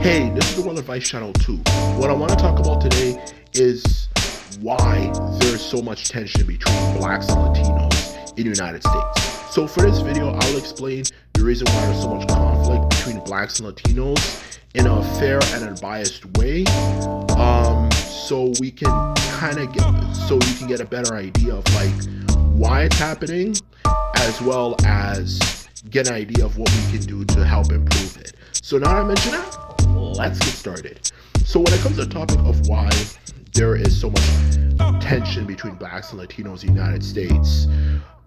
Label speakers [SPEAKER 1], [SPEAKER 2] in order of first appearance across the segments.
[SPEAKER 1] Hey, this is the World Advice Channel 2. What I want to talk about today is why there's so much tension between blacks and Latinos in the United States. So for this video, I'll explain the reason why there's so much conflict between blacks and Latinos in a fair and unbiased way. So we can you can get a better idea of like why it's happening, as well as get an idea of what we can do to help improve it. So now that I mention that, let's get started. So when it comes to the topic of why there is so much tension between blacks and Latinos in the United States,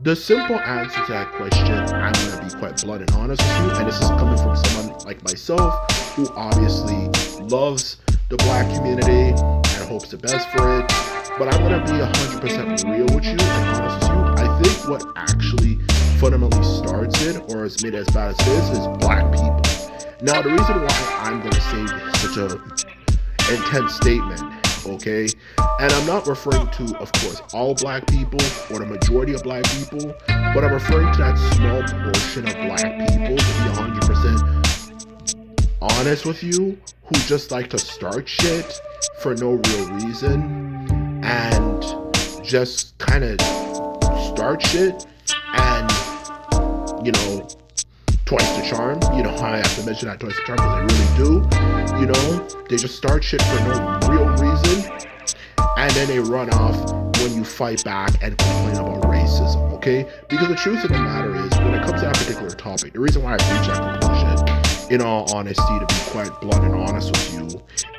[SPEAKER 1] the simple answer to that question, I'm going to be quite blunt and honest with you, and this is coming from someone like myself who obviously loves the black community and hopes the best for it, but I'm going to be 100% real with you and honest with you. I think what actually fundamentally starts it, or has made it as bad as it is black people. Now, the reason why I'm going to say such a intense statement, okay, and I'm not referring to, of course, all black people or the majority of black people, but I'm referring to that small portion of black people, to be 100% honest with you, who just like to start shit for no real reason and just kind of start shit and, you know, twice the charm. You know, I have to mention that twice the charm because they really do. You know, they just start shit for no real reason, and then they run off when you fight back and complain about racism, okay? Because the truth of the matter is, when it comes to that particular topic, the reason why I reached that conclusion, in all honesty, to be quite blunt and honest with you,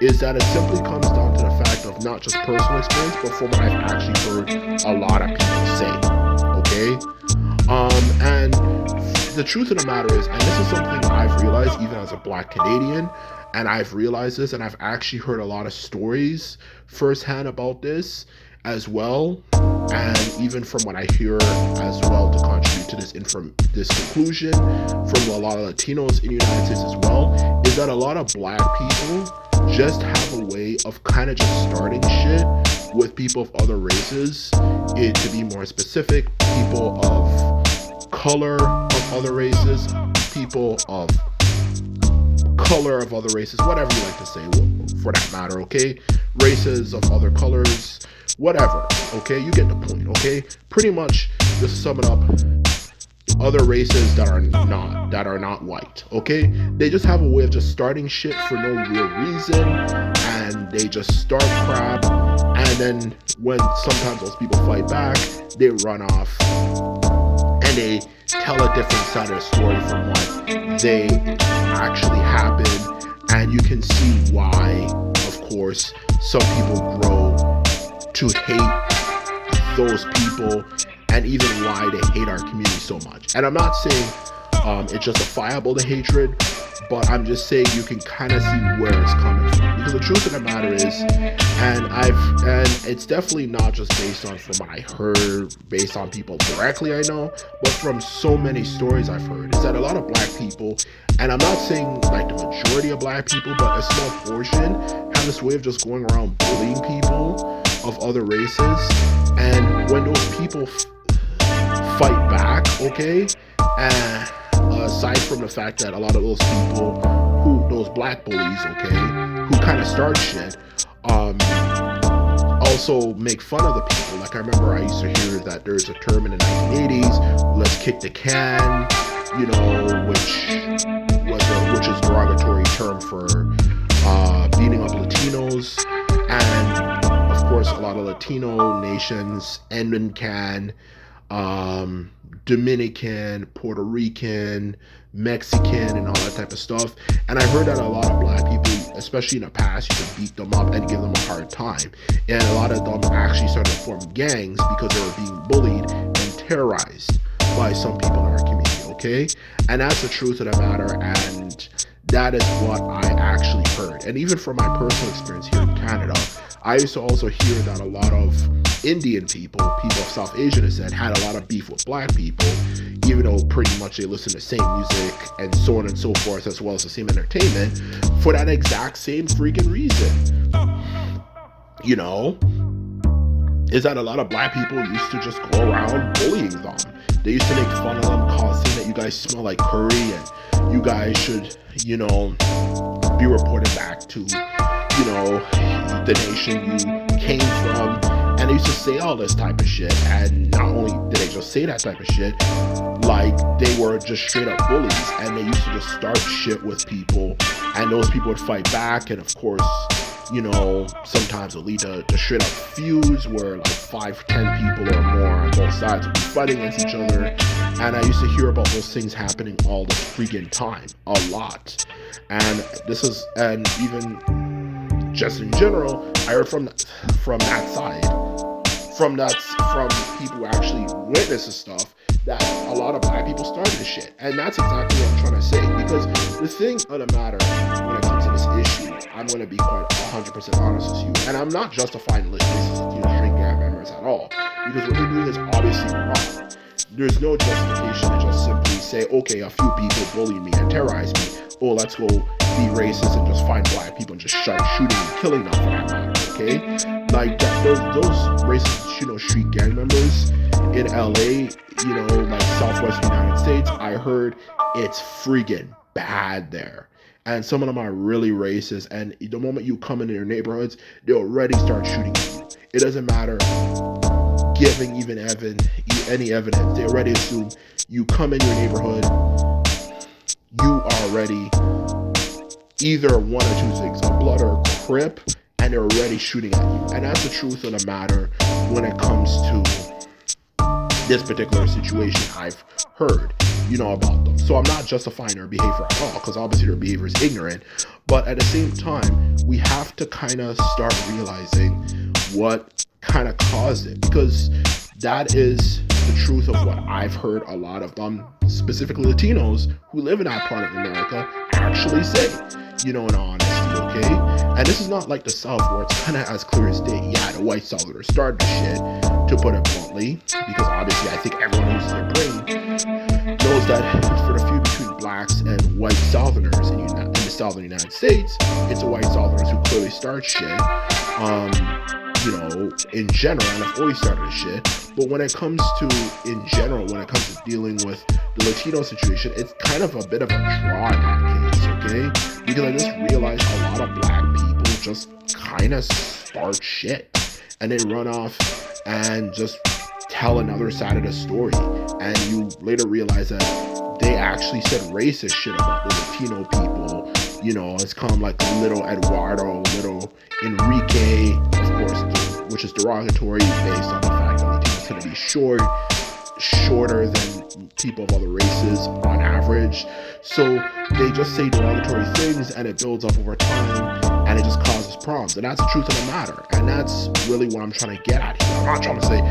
[SPEAKER 1] is that it simply comes down to the fact of not just personal experience, but from what I've actually heard a lot of people say, okay? And the truth of the matter is, and this is something I've realized even as a black Canadian, and I've realized this, and I've actually heard a lot of stories firsthand about this as well, and even from what I hear as well to contribute to this conclusion from a lot of Latinos in the United States as well, is that a lot of black people just have a way of kind of just starting shit with people of other races, to be more specific, people of color of other races, people of color of other races, whatever you like to say for that matter, okay? Races of other colors, whatever, okay? You get the point, okay? Pretty much, just sum it up, other races that are not white, okay? They just have a way of just starting shit for no real reason, and they just start crap, and then when sometimes those people fight back, they run off and they tell a different side of the story from what they actually happened. And you can see why, of course, some people grow to hate those people, and even why they hate our community so much. And I'm not saying it's justifiable, the hatred, but I'm just saying you can kind of see where it's coming from. Because the truth of the matter is, and it's definitely not just based on from what I heard, based on people directly I know, but from so many stories I've heard, is that a lot of black people, and I'm not saying like the majority of black people, but a small portion, have this way of just going around bullying people of other races. And when those people fight back, okay, and aside from the fact that a lot of those people those black bullies, okay, who kind of start shit, also make fun of the people. Like I remember I used to hear that there's a term in the 1980s, let's kick the can, you know, which is a derogatory term for beating up Latinos. And of course, a lot of Latino nations end in can, Dominican, Puerto Rican, Mexican, and all that type of stuff. And I heard that a lot of black people, especially in the past, used to beat them up and give them a hard time. And a lot of them actually started to form gangs because they were being bullied and terrorized by some people in our community, okay? And that's the truth of the matter, and that is what I actually heard. And even from my personal experience here in Canada, I used to also hear that a lot of Indian people of South Asian descent, had a lot of beef with black people, even though pretty much they listen to the same music and so on and so forth, as well as the same entertainment, for that exact same freaking reason. You know, is that a lot of black people used to just go around bullying them. They used to make fun of them, saying that you guys smell like curry and you guys should, you know, be reported back to, the nation you came from. And they used to say all this type of shit. And not only did they just say that type of shit, like they were just straight up bullies, and they used to just start shit with people, and those people would fight back, and of course, sometimes it'll lead to straight up feuds where like 5-10 people or more on both sides would be fighting against each other. And I used to hear about those things happening all the freaking time, a lot. And even just in general, I heard from that side, from people who actually witness this stuff, that a lot of black people started this shit. And that's exactly what I'm trying to say. Because the thing of the matter when it comes to this issue, I'm going to be quite 100% honest with you. And I'm not justifying the racist string gang members at all. Because what they're doing is obviously wrong. There's no justification to just simply say, okay, a few people bullied me and terrorized me. Oh, let's go be racist and just find black people and just start shooting and killing them for that matter, okay? Like those racist, street gang members in LA, like Southwest United States, I heard it's friggin' bad there. And some of them are really racist, and the moment you come into their neighborhoods, they already start shooting you. It doesn't matter giving any evidence. They already assume you come in your neighborhood, you are already either one or two things, a blood or a crip, and they're already shooting at you. And that's the truth of the matter when it comes to this particular situation I've heard, about them. So I'm not justifying their behavior at all, because obviously their behavior is ignorant. But at the same time, we have to kind of start realizing what kind of caused it, because that is the truth of what I've heard a lot of them, specifically Latinos who live in that part of America, actually say, in all honesty, okay? And this is not like the South where it's kind of as clear as day. Yeah, the white Southerners started the shit, to put it bluntly, because obviously I think everyone uses their brain, knows that for the feud between blacks and white Southerners in the Southern United States, it's the white Southerners who clearly start shit, in general, and have always started this shit. But when it comes to dealing with the Latino situation, it's kind of a bit of a draw in that case, okay? Because I just realized a lot of black people just kind of start shit, and they run off and just tell another side of the story, and you later realize that they actually said racist shit about the Latino people. It's kind of like little Eduardo, little Enrique, of course, which is derogatory based on the fact that Latinos tend to be shorter than people of other races on average. So they just say derogatory things, and it builds up over time, and it just causes problems. And that's the truth of the matter. And that's really what I'm trying to get at here. I'm not trying to say,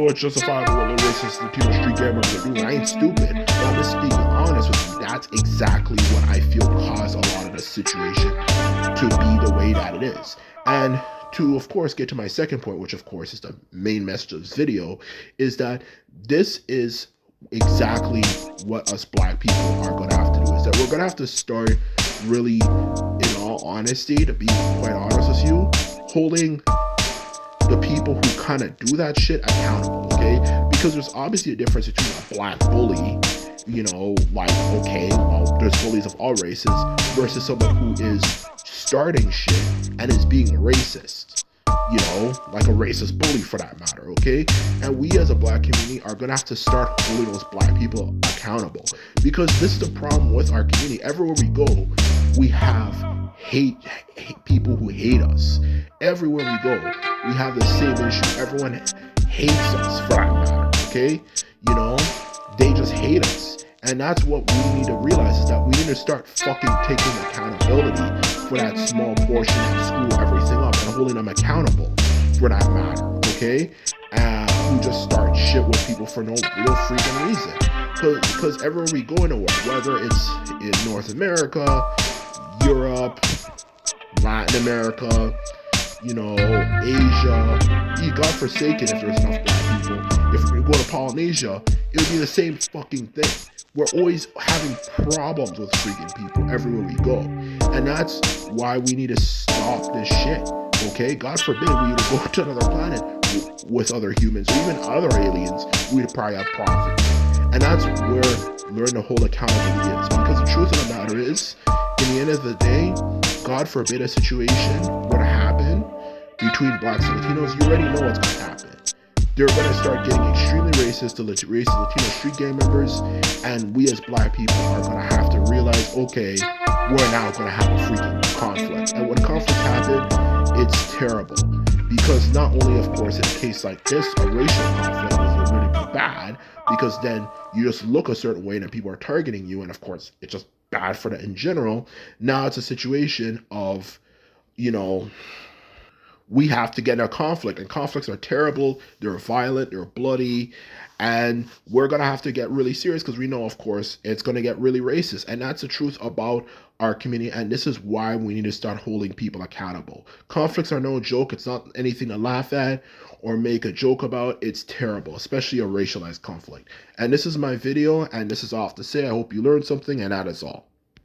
[SPEAKER 1] it's justifiable what the racist Latino street gang members are doing. I ain't stupid. But I'm just being honest with you. That's exactly what I feel caused a lot of the situation to be the way that it is. And to, of course, get to my second point, which of course is the main message of this video, is that this is exactly what us black people are going to have to do, is that we're going to have to start really, in all honesty, to be quite honest with you, holding the people who kind of do that shit accountable, okay? Because there's obviously a difference between a black bully, there's bullies of all races, versus someone who is starting shit and is being racist, like a racist bully for that matter, okay? And we as a black community are gonna have to start holding those black people accountable, because this is the problem with our community. Everywhere we go, we have hate people who hate us. Everywhere we go, we have the same issue. Everyone hates us for that matter, okay? They just hate us. And that's what we need to realize, is that we need to start fucking taking accountability for that small portion that screw everything up, and holding them accountable for that matter, okay? Who just start shit with people for no real freaking reason. Because everywhere we go in the world, whether it's in North America, Europe, Latin America, Asia, God forsaken if there's enough black people. If we go to Polynesia, it would be the same fucking thing. We're always having problems with freaking people everywhere we go. And that's why we need to stop this shit, okay? God forbid we would go to another planet with other humans, or even other aliens, we'd probably have problems. And that's where learn to hold accountability is. Because the truth of the matter is, in the end of the day, God forbid a situation were to happen between blacks and Latinos, you already know what's going to happen. They're going to start getting extremely racist to racist Latino street gang members, and we as black people are going to have to realize, okay, we're now going to have a freaking conflict. And when conflicts happen, it's terrible. Because not only, of course, in a case like this, a racial conflict was really bad, because then you just look a certain way and people are targeting you, and of course, it's just bad for that in general. Now it's a situation of, you know, we have to get in a conflict, and conflicts are terrible, they're violent, they're bloody, and we're going to have to get really serious because we know, of course, it's going to get really racist. And that's the truth about our community, and this is why we need to start holding people accountable. Conflicts are no joke. It's not anything to laugh at or make a joke about. It's terrible, especially a racialized conflict. And this is my video, and this is all I have to say. I hope you learned something, and that is all.